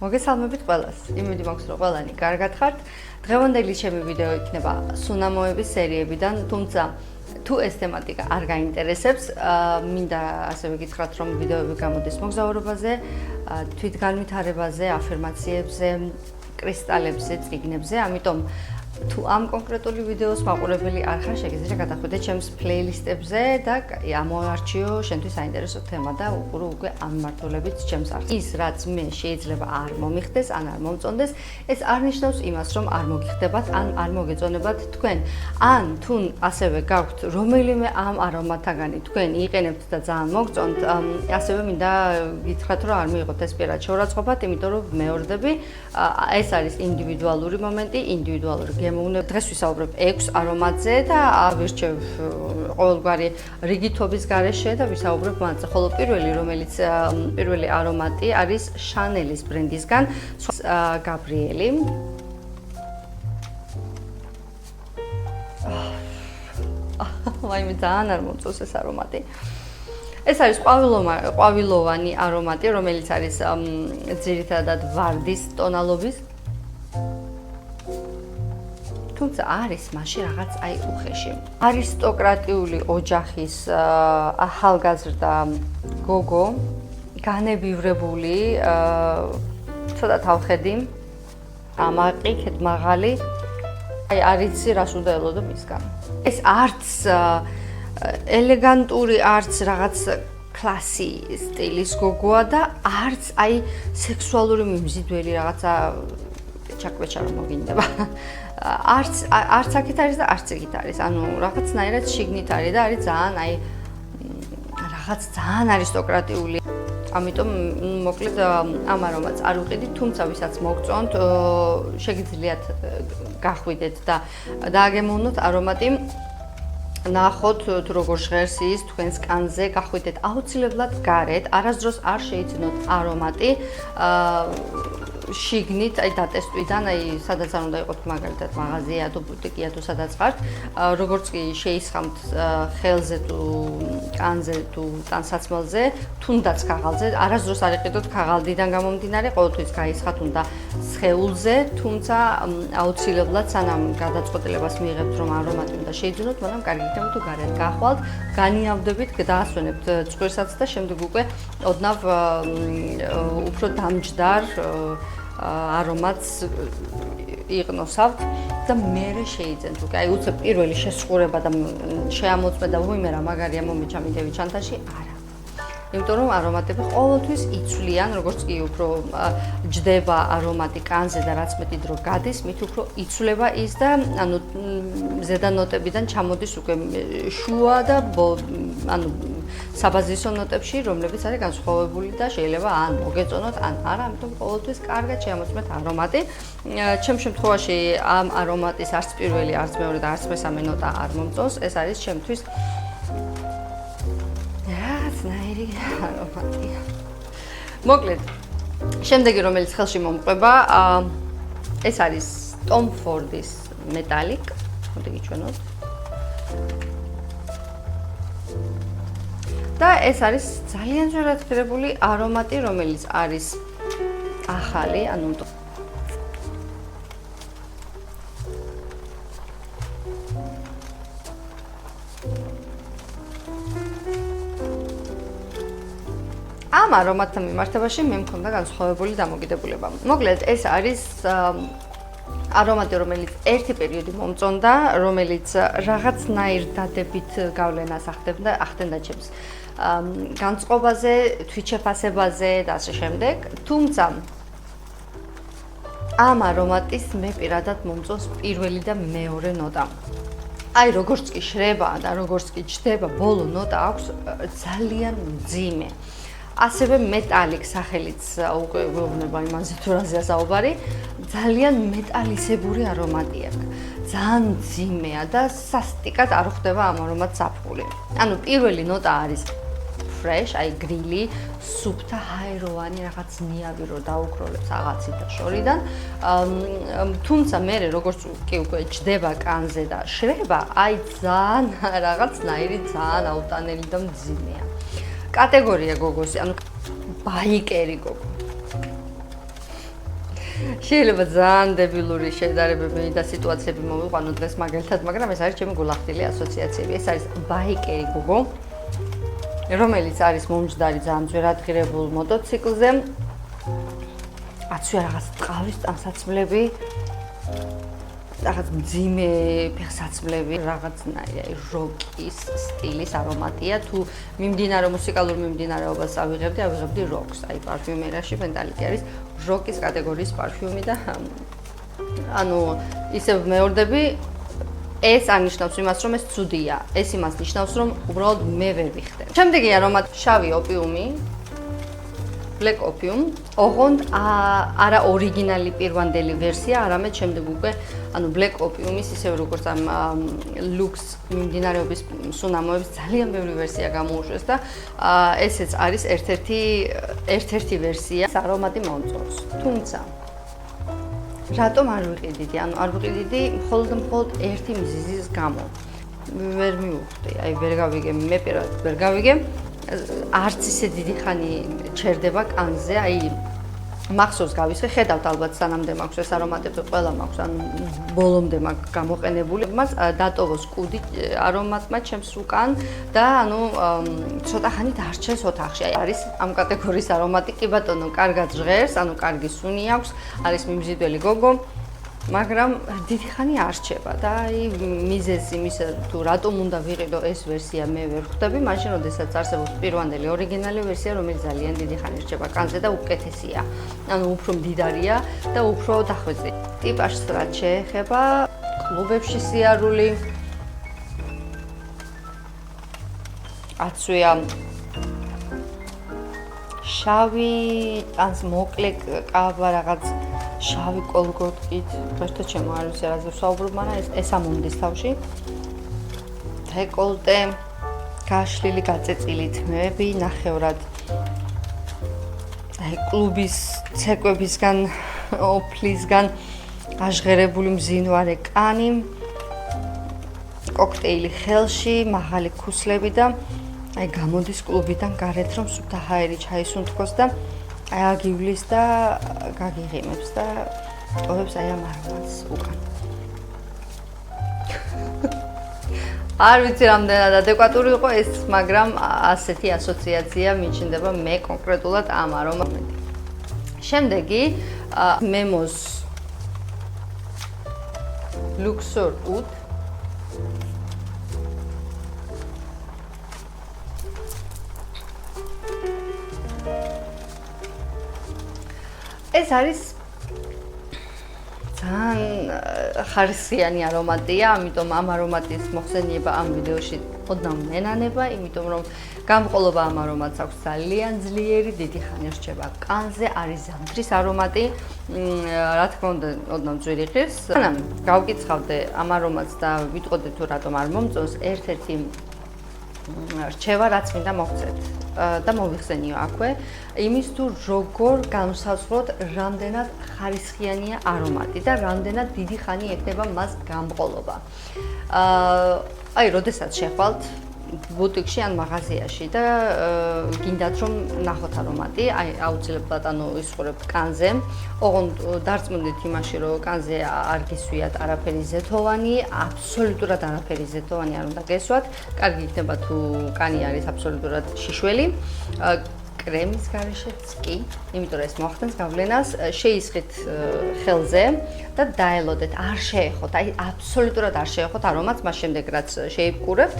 მოგესალმებით ყველას. იმედი მაქვს, რომ ყველანი კარგად ხართ. დღევანდელი ჩემი ვიდეო იქნება სუნამოების სერიებიდან, თუმცა თუ ეს თემატიკა არ გაინტერესებს, მინდა ასევე გითხრათ, რომ ვიდეოები გამოდის მოგზაურობაზე, თვითგანვითარებაზე, აფირმაციებზე, კრისტალებზე, წიგნებზე, ამიტომ თუ ამ კონკრეტული ვიდეოს მაყურებელი არ ხარ, შეგიძლია გადახვიდე ჩემს პლეილისტებზე და ამოარჩიო შენთვის საინტერესო თემა და უყურო უკვე ამ მმართველობით ჩემს არხს. ის რაც მე შეიძლება არ მომიხდეს, ან არ მომწონდეს, ეს არ ნიშნავს იმას, რომ არ მოგიხდებათ, ან არ მოგეწონებათ თქვენ. ან თუ ასევე გაქვთ რომელიმე ამ არომათაგანი თქვენ იყენებთ და ძალიან მოგწონთ, ასევე მინდა გითხრათ, რომ არ მიიღოთ ეს პირად შეურაცხყოფად, იმიტომ რომ მეორდები, ეს არის ინდივიდუალური მომენტი, ინდივიდუალური გემოვნებ. დღეს ვისაუბრებ 6 არომატზე და ავირჩევ ყოველგვარი რიგითობის გარეშე და ვისაუბრებ მათზე. ხოლო პირველი არომატი არის შანელის ბრენდისგან, გაბრიელი. ვაიმე, ძალიან არ მომწონს ეს არომატი. ეს არის ყვავილოვანი არომატი, რომელიც არის ძირითადად ვარდის ტონალობის. თუმცა არის მასში რაღაც აი უხეში. არისტოკრატიული ოჯახის ახალგაზრდა გოგო, განებივრებული, ცოტა თავხედი, ამაყი, ქედმაღალი. აი არ იცი რას უნდა ელოდო მისგან. ეს არც ელეგანტური, არც რაღაც კლასი სტილის გოგოა და არც აი სექსუალური მიმზიდველი რაღაცა ჩაკვეჩა რომ მოგინდება. არც აქეთ არის და არც იქით არის. ანუ რაღაცნაირად შიგნით არის და არის ძალიან აი რაღაც ძალიან არისტოკრატიული. ამიტომ მოკლედ ამ არომატს არ ვყიდით, თუმცა ვისაც მოგწონთ, შეგიძლიათ გახვიდეთ და დააგემოვნოთ არომატი. ნახოთ თუ როგორ ჟღერს ის თქვენს კანზე, გახვიდეთ აუცილებლად გარეთ, არასდროს არ შეიცნოთ არომატი. შიგნით, აი დატესტვიდან, აი სადაც არ უნდა იყოთ, მაგალითად მაღაზია თუ ბუტიკია თუ სადაც ხართ, როგორც კი შეისხამთ ხელზე თუ კანზე თუ ტანსაცმელზე, თუნდაც ქაღალდზე, არასდროს არ იყიდოთ ქაღალდიდან გამომდინარე, ყოველთვის გაისხათ უნდა სხეულზე, თუმცა აუცილებლად სანამ გადაწყვეტილებას მიიღებთ, რომ არომატი უნდა შეიძინოთ, მაგრამ კარგი იქნება თუ გარეთ გახვალთ, განიავდებით, დაასვენებთ ცხვირსაც და შემდეგ უკვე ოდნავ უფრო დამჯდარ არომატს იყნოსავთ და მერე შეიძენთ. უკვე აი უცებ პირველი შესხურება და შეამოწმე და ვუიმე რა მაგარია მომეჩა მიდევი ჩანთაში, არა. იმიტომ რომ არომატები ყოველთვის იცვლიან, როგორც კი უფრო ჯდება არომატი კანზე და რაც მეტი დრო გადის, მით უფრო იცვლება ის და ანუ ზედა ნოტებიდან ჩამოდის უკვე შუა და ანუ საბაზისო ნოტებში, რომლებიც არის განსხვავებული და შეიძლება ან მოგეწონოთ, ან არა, ამიტომ ყოველთვის კარგად შეამოწმეთ არომატი. ჩემ შემთხვევაში ამ არომატის არც პირველი, არც მეორე და არც მესამე ნოტა არ მომწონს. ეს არის ჩემთვის ნაირი არომატია. მოკლედ, შემდეგი რომელიც ხელში მომყვება, ეს არის Tom Ford-ის Metallic. მოდი გიჩვენოთ. და ეს არის ძალიან ძვირადღირებული არომატი, რომელიც არის ახალი, ანუ ამ არომატთან მიმართებაში მე მქონდა განსხვავებული დამოკიდებულება. მოკლედ, ეს არის არომატი, რომელიც ერთი პერიოდი მომწონდა, რომელიც რაღაცნაირ დადებით გავლენას ახდენდა ჩემს განწყობაზე, თვითშეფასებაზე და ასე შემდეგ. თუმცა ამ არომატის მე პირადად მომწონს პირველი და მეორე ნოტა. აი როგორც კი შრება და როგორც კი ჯდება, ბოლო ნოტა აქვს ძალიან მძიმე. ასევე მეტალიკ სახელიც უკვე გვეუბნება იმაზე თუ რაზეა საუბარი, ძალიან მეტალისებური არომატი აქვს. ძალიან მძიმეა და სასტიკად არ ხვდება ამ არომატს ზაფხული. ანუ პირველი ნოტა არის fresh, აი გრილი, სუფთა ჰაეროვანი რაღაც ნიავი რო დაუქროლებს აღაცით შორიდან. თუმცა მე როგორც კი უკვე ჯდება კანზე და შრება, აი ძალიან რაღაცნაირი ძალიან აუტანელი და მძიმეა. კატეგორია გოგოსი, ანუ ბაიკერი გოგო. შეიძლება ძალიან დებილური შედარებები და სიტუაციები მოვიყვანო დღეს მაგალითად, მაგრამ ეს არის ჩემი გულახდილი ასოციაციები. ეს არის ბაიკერი გოგო, რომელიც არის მომჯდარი ძალიან ძვირადღირებულ მოტოციკლზე. აცვია რაღაც ტყავის ტანსაცმლები, რაღაც მძიმე ფეხსაცმლები, რაღაცნაირი როკის სტილის არომატია. თუ მუსიკალურ მიმდინარეობას ავიღებდი როკს. აი პარფიუმერიაში Metallica არის როკის კატეგორიის პარფიუმი და ანუ ისევ მეორდები ეს არნიშნავს იმას, რომ ეს ცუდია. ეს იმას ნიშნავს, რომ უბრალოდ მე ვერ ვიხდე. შემდეგი არომატი შავი ოპიუმი. Black Opium, ოღონდ არა ორიგინალი პირვანდელი ვერსია, არამედ შემდეგ უკვე ანუ Black Opium-ის ისევ როგორც ამ Lux მიმდინარეობის სუნამოების ძალიან ბევრი ვერსია გამოუშვეს და ესეც არის ერთ-ერთი ვერსია არომატი მომწონს. თუმცა რატომ არ ვიყიდიდი? ანუ არ ვიყიდიდი მხოლოდ ერთი მიზეზის გამო. ვერ მივხვდი, აი ვერ გავიგე, მე პირადად ვერ გავიგე. არც ისე დიდი ხანი ჩერდება კანზე, აი მახსოვს გავისხე, ხედავთ ალბათ სანამდე მაქვს ეს არომატები ყველა მაქვს, ანუ ბოლომდე მაქვს გამოყენებული. მას დატოვოს კუდი არომატმა ჩემს უკან და ანუ ცოტა ხანი დარჩეს ოთახში. აი არის ამ კატეგორიის არომატი, კი ბატონო, კარგად ჟღერს, ანუ კარგი სუნი აქვს, არის მიმზიდველი გოგო. მაგრამ დიდი ხანი არ რჩება და აი მიზეზი იმისა თუ რატომ უნდა ვიყიდო ეს ვერსია მე ვერ ხვდები, მაშინ როდესაც არსებობს პირვანდელი ორიგინალი ვერსია, რომელიც ძალიან დიდი ხანი რჩება კანზე და უკეთესია. ანუ უფრო მდიდარია და უფრო დახვეწი. ტიპაჟს რაც შეეხება, კლუბებში სიარული აცვია შავი ტანს მოკლე კავა რაღაც შავი კოლგოტკით, ღერთო ჩემო არ ვიცი რაზე ვსაუბრობ, მაგრამ ეს ამონდის თავში. დეკოლტე, გაშლილი გაწეწილი თმები, ნახევრად. აი კლუბის ცეკვებისგან, ოფლისგან აჟღერებული მზინვარე კანი, კოქტეილი ხელში, მაღალი ქუსლები და აი გამოდის კლუბიდან გარეთ რომ სუფთა ჰაერი ჩაისუნთქოს და აი აგივლის და გაგიღიმებს და ტოვებს აი ამ არომატს უკან. არ ვიცი რამდენად ადეკვატური იყო ეს, მაგრამ ასეთი ასოციაცია მიჩნდება მე კონკრეტულად ამ არომატით. შემდეგი Memos Luxor Oud. ეს არის ძალიან ხარისხიანი არომატია, ამიტომ ამ არომატის მოხსენება ამ ვიდეოში ოდნავ მენანება, იმიტომ რომ გამყოლობა ამ არომატს აქვს ძალიან ძლიერი, დიდი ხანი რჩება კანზე, არის ზამთრის არომატი, რა თქმა უნდა, ოდნავ ძვირი ღირს. სანამ გავკითხავდე ამ არომატს და ვიტყოდე თუ რატომ არ მომწონს, ერთ-ერთი რჩევა რაც მინდა მოგცეთ და მოვიხსენიო აქვე, იმის თუ როგორ განვსაზღვროთ რამდენად ხარისხიანია არომატი და რამდენად დიდი ხანი ექნება მას გამყოლობა. აი, როდესაც შეხვალთ ბუტიკში ან მაღაზიაში და გინდათ რომ ნახოთ არომატი, აი აუცილებლად ანუ ისხურებთ კანზე, ოღონდ დარწმუნდით იმაში რომ კანზე არ გისვიათ არაფერი ზეთოვანი, აბსოლუტურად არაფერი ზეთოვანი არ უნდა გესვათ, კარგი იქნება თუ კანი არის აბსოლუტურად შიშველი. კრემის გარეშეც კი, იმიტომ რომ ეს მოახდენს გავლენას, შეისხით ხელზე და დაელოდეთ, არ შეეხოთ, აი აბსოლუტურად არ შეეხოთ არომატს, მას შემდეგ რაც შეიპყურებთ,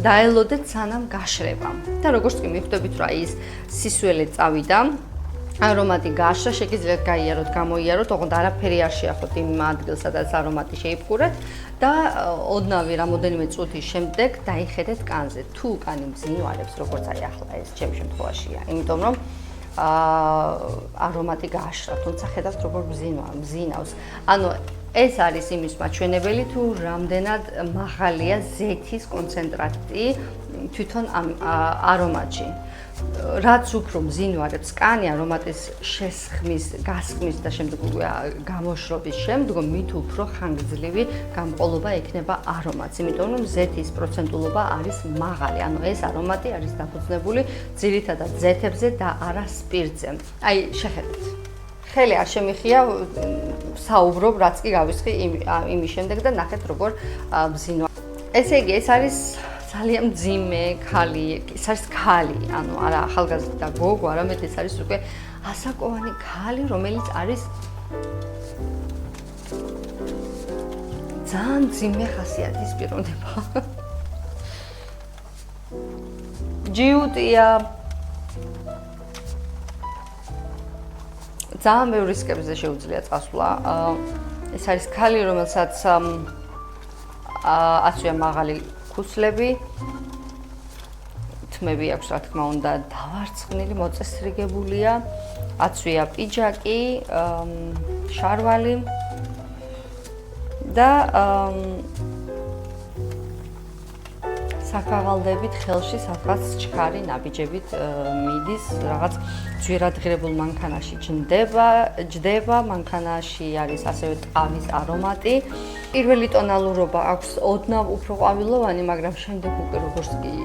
დაელოდეთ სანამ გაშრება. და როგორც კი მიხვდებით, რომ აი ის სისველი წავიდა, არომატი გაშრა, შეგიძლიათ გაიაროთ, გამოიაროთ, ოღონდ არაფერი არ შეახოთ იმ ადგილს, სადაც არომატი შეიპყურეთ და ოდნავი რამოდენიმე წუთის შემდეგ დაიხედეთ კანზე. თუ კანი მძინვარებს, როგორც აი ახლა ეს ჩემს შემთხვევაშია, იმიტომ რომ არომატი გაშრა, თუმცა ხედავთ როგორ მძინავს. ანუ ეს არის იმის მაჩვენებელი, თუ რამდენად მაღალია ზეთის კონცენტრატი თვითონ ამ არომატში. რაც უფრო მძინვარებს კანი არომატის შესხმის, გასხმის და შემდეგ უკვე გამოშრობის შემდგომ მით უფრო ხანგრძლივი გამყოლობა ექნება არომატს, იმიტომ რომ ზეთის პროცენტულობა არის მაღალი. ანუ ეს არომატი არის დაფუძნებული ძირითადად ზეთებზე და არა სპირტზე. აი, შეხედეთ. ხელი არ შემიხია საუბრობ რაც კი გავისხი იმის შემდეგ და ნახეთ როგორ ბზინვა. ესე იგი ეს არის ძალიან მძიმე ქალი, ეს არის ქალი, ანუ არა ახალგაზრდა გოგო, არამედ ეს არის უკვე ასაკოვანი ქალი, რომელიც არის ძალიან მძიმე ხასიათის პიროვნება. ჯიუტია ძალიან ბევრ რისკებზე შეუძლია წასვლა. ეს არის ქალი, რომელსაც აწვია მაღალი ქუსლები, თმები აქვს, რა თქმა უნდა, დავარცხნილი, მოწესრიგებულია, აწვია პიჯაკი, შარვალი და საქაღალდებით ხელში სადღაც ჩქარი ნაბიჯებით მიდის, რაღაც ძვირადღირებულ მანქანაში ჯდება, მანქანაში არის ასევე ტყავის არომატი. პირველი ტონალურობა აქვს ოდნავ უფრო ყვავილოვანი, მაგრამ შემდეგ უკვე როგორც კი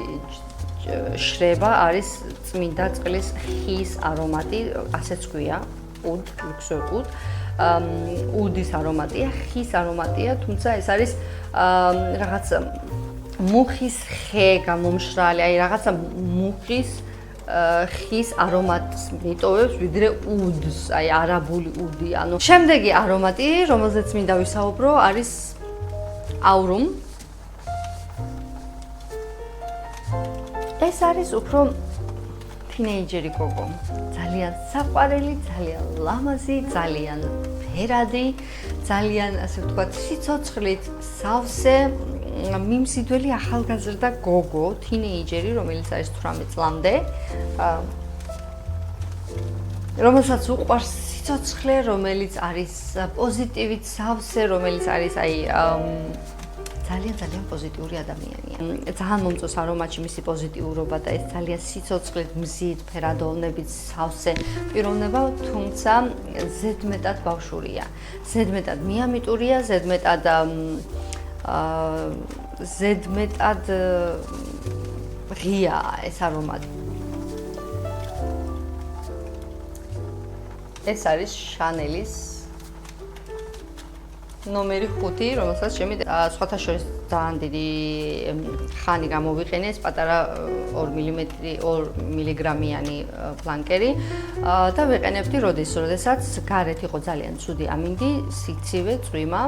შრება, არის წმინდა წყლის ხის არომატი, ასეც ქვია, უდ, ლუქსურ უდ. უდის არომატია, ხის არომატია, თუმცა ეს არის რაღაც მუხის ხე გამომშრალი, აი რაღაცა მუხის ხის არომატს მიტოვებს ვიდრე უდს, აი არაბული უდი. ანუ შემდეგი არომატი, რომელზეც მინდა ვისაუბრო, არის აურუმ. ეს არის უფრო თინეიჯერი გოგო. ძალიან საყვარელი, ძალიან ლამაზი, ძალიან ფერადი, ძალიან ასე ვთქვათ, სიცოცხლით სავსე მიმსიდველი ახალგაზრდა გოგო, თინეიჯერი, რომელიც არის 18 წლამდე, რომელსაც უყვარს სიცოცხლე, რომელიც არის პოზიტივით სავსე, რომელიც არის აი ძალიან პოზიტიური ადამიანია. ძალიან მომწონს არომატში მისი პოზიტიურობა და ეს ძალიან სიცოცხლით, მზით, ფერადოვნებით სავსე პიროვნება, თუმცა ზედმეტად ბავშვურია. ზედმეტად მიამიტურია, ზედმეტად ღია ეს არომატი. ეს არის შანელის ნომერი 5, რომელსაც შემიძლია სხვათა შორის ძალიან დიდი ხანი გამოვიყენე, ეს პატარა 2 მილიგრამიანი ფლანკერი და ვეყენებდი როდესაც გარეთ იყო ძალიან ცუდი ამინდი, სიცივე, წვიმა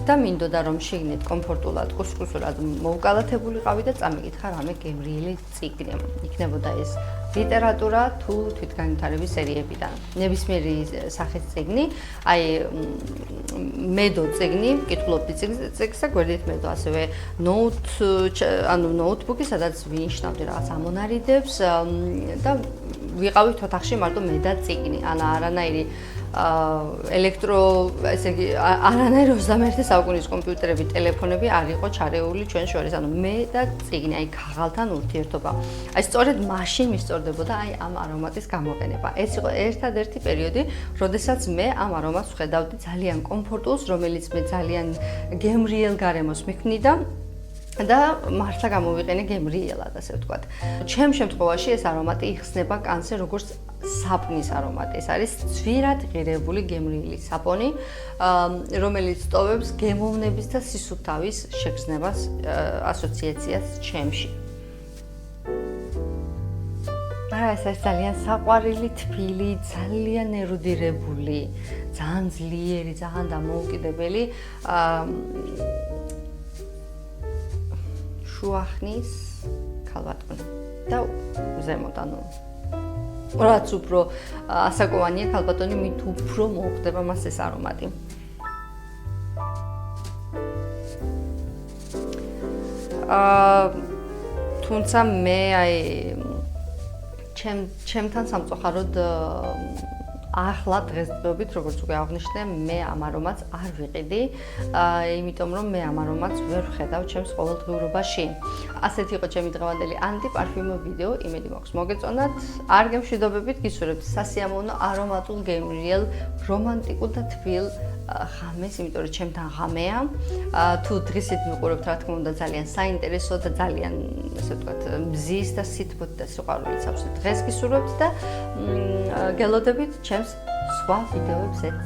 და მინდოდა რომ შეგნით კომფორტულად, კუსკუსურად მოვკალათებულიყავი და წამიკითხა რამე გემრიელი წიგნი. იქნებოდა ეს ლიტერატურა თუ თვითგანვითარების სერიებიდან. ნებისმიერი სახის წიგნი, აი მედო წიგნი, ვკითხულობდი წიგნს და გვერდით მედო ასევე ნოუთბუქი, სადაც ვინიშნავდი რაღაც ამონარიდებს და ვიყავით ოთახში მარტო მე და წიგნი. არანაირი ესე იგი არანაირი 21 საუკუნის კომპიუტერები, ტელეფონები არ იყო ჩარეული ჩვენ შორის. მე და წიგნი, აი ქაღალთან ურთიერთობა. აი სწორედ მაშინ მისწორდებოდა აი ამ არომატის გამოყენება. ეს იყო ერთადერთი პერიოდი, როდესაც მე ამ არომატს ვხედავდი ძალიან კომფორტულს, რომელიც მე ძალიან გემრიელ გარემოს მიქმნიდა. და მართლა გამოვიყენე გემრიელად, ასე ვთქვათ. ჩემ შემთხვევაში ეს არომატი იხსნება კანზე როგორც საპნის არომატი. ეს არის ძვირად ღირებული გემრიელი საპონი, რომელიც ტოვებს გემოვნების და სისუფთავის შეგრძნებას, ასოციაციას ჩემში. ეს არის ძალიან საყვარელი, თბილი, ძალიან ერუდირებული, ძალიან ძლიერი, ძალიან დამოუკიდებელი შუახნის ქალბატონი და ზემოთ, ანუ რაც უფრო ასაკოვანია ქალბატონი, მით უფრო მოუხდება მას ეს არომატი. თუმცა მე აი ჩემთან სამწუხაროდ ახლა დღესდღეობით, როგორც უკვე აღნიშნე, მე ამ არომატს არ ვიყიდი, იმიტომ რომ მე ამ არომატს ვერ ვხედავ ჩემს ყოველდღიურობაში. ასეთი იყო ჩემი დღევანდელი ანტიპარფიუმო ვიდეო, იმედი მაქვს მოგეწონათ. არ გემშვიდობებით, გისურვებთ სასიამოვნო, არომატულ, გემრიელ, რომანტიკულ და თბილ ღამეს, იმიტომ რომ ჩემთან ღამეა. თუ დღისით მიყურებთ, რა თქმა უნდა, ძალიან საინტერესო და ძალიან, ასე ვთქვათ, მზის და სითბოთ და სიყვარულით სავსე დღეს გისურვებთ და გელოდებით ჩემს სხვა ვიდეოებზეც.